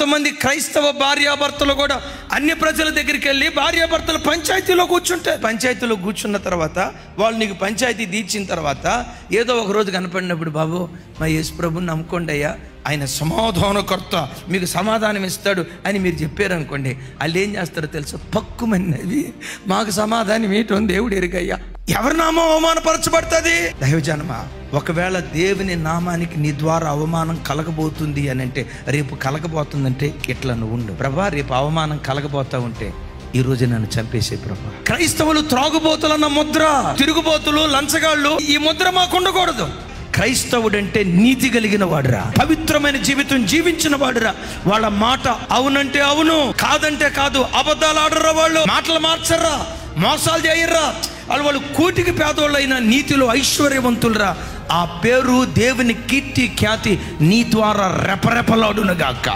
కొంతమంది క్రైస్తవ భార్యాభర్తలు కూడా అన్య ప్రజల దగ్గరికి వెళ్ళి భార్యాభర్తలు పంచాయతీలో కూర్చున్న తర్వాత వాళ్ళు నీకు పంచాయతీ తీర్చిన తర్వాత ఏదో ఒక రోజు కనపడినప్పుడు, బాబు మా యేసు ప్రభుని నమ్ముకోండి అయ్యా, ఆయన సమాధానకర్త, మీకు సమాధానం ఇస్తాడు అని మీరు చెప్పారనుకోండి, వాళ్ళు ఏం చేస్తారో తెలుసా? పక్కుమన్నది మాకు సమాధానం ఏంటో దేవుడు ఎరుగయ్యా. ఎవరి నామం అవమానపరచబడుతుంది? దైవజనమా, ఒకవేళ దేవుని నామానికి నీ ద్వారా అవమానం కలగబోతుంది అని అంటే, రేపు కలగబోతుందంటే ఇట్లా నువ్వు ఉండు. ప్రభా, రేపు అవమానం కలగబోతా ఉంటే ఈ రోజు నన్ను చంపేసే ప్రభా. క్రైస్తవులు త్రాగుబోతులన్న ముద్ర, తిరుగుబోతులు, లంచగాళ్ళు, ఈ ముద్ర మాకు ఉండకూడదు. క్రైస్తవుడంటే నీతి కలిగిన వాడురా, పవిత్రమైన జీవితం జీవించిన వాడురా. వాళ్ళ మాట అవునంటే అవును, కాదంటే కాదు. అబద్ధాలు ఆడరా, వాళ్ళు మాటలు మార్చర్రా, మోసాలు చేయర్రా. వాళ్ళు కూటికి పేదోళ్ళైన నీతిలో ఐశ్వర్యవంతులరా. ఆ పేరు, దేవుని కీర్తి ఖ్యాతి నీ ద్వారా రెపరెపలాడునుగాక.